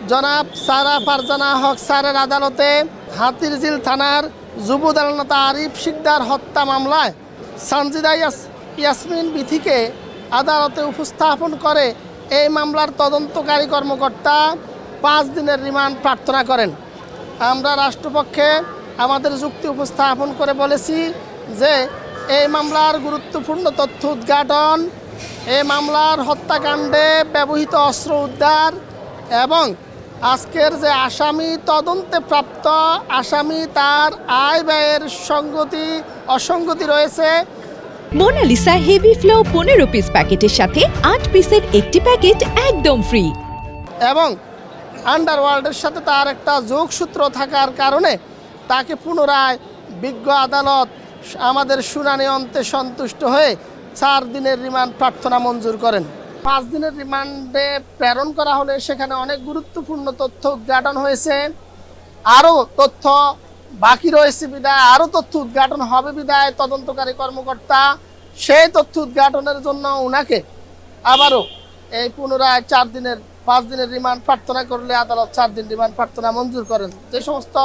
জনাব সারা ফারজানা হক স্যারের আদালতে হাতিরঝিল থানার যুব দলনেতা আরিফ শিকদার হত্যা মামলায় সানজিদা ইয়াসমিন বিথিকে আদালতে উপস্থাপন করে এই মামলার তদন্তকারী কর্মকর্তা 5 দিনের রিমান্ড প্রার্থনা করেন। আমরা রাষ্ট্রপক্ষে আমাদের যুক্তি উপস্থাপন করে বলেছি যে এই মামলার গুরুত্বপূর্ণ তথ্য উদ্ঘাটন, এই মামলার হত্যাকাণ্ডে ব্যবহৃত অস্ত্র উদ্ধার এবং আজকের যে আসামি তদন্তে প্রাপ্ত আসামি তার আয় ব্যয়ের অসঙ্গতি রয়েছে। মোনালিসা হেভি ফ্লো 15 পিস প্যাকেটের সাথে 8 পিসের একটি প্যাকেট একদম ফ্রি এবং আন্ডারওয়ার্ল্ডের সাথে তার একটা যোগসূত্র থাকার কারণে তাকে পুনরায় বিজ্ঞ আদালত আমাদের শুনানি অন্তে সন্তুষ্ট হয়ে 4 দিনের রিমান্ড প্রার্থনা মঞ্জুর করেন। 5 দিনের রিমান্ডে প্রেরণ করা হলে সেখানে অনেক গুরুত্বপূর্ণ তথ্য উদ্ঘাটন হয়েছে, আরও তথ্য বাকি রয়েছে বিদায়, আরও তথ্য উদ্ঘাটন হবে বিদায় তদন্তকারী কর্মকর্তা সেই তথ্য উদ্ঘাটনের জন্য ওনাকে আবারও এই পুনরায় 5 দিনের রিমান্ড প্রার্থনা করলে আদালত 4 দিন রিমান্ড প্রার্থনা মঞ্জুর করেন। যে সমস্ত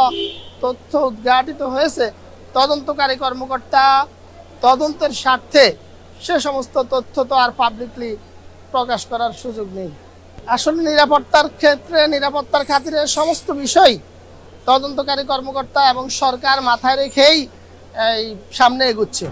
তথ্য উদ্ঘাটিত হয়েছে তদন্তকারী কর্মকর্তা তদন্তের স্বার্থে সে সমস্ত তথ্য তো আর পাবলিকলি প্রকাশ করার সুযোগ নেই। আসলে নিরাপত্তার খাতিরে সমস্ত বিষয় তদন্তকারী কর্মকর্তা এবং সরকার মাথায় রেখেই এই সামনে এগুচ্ছে।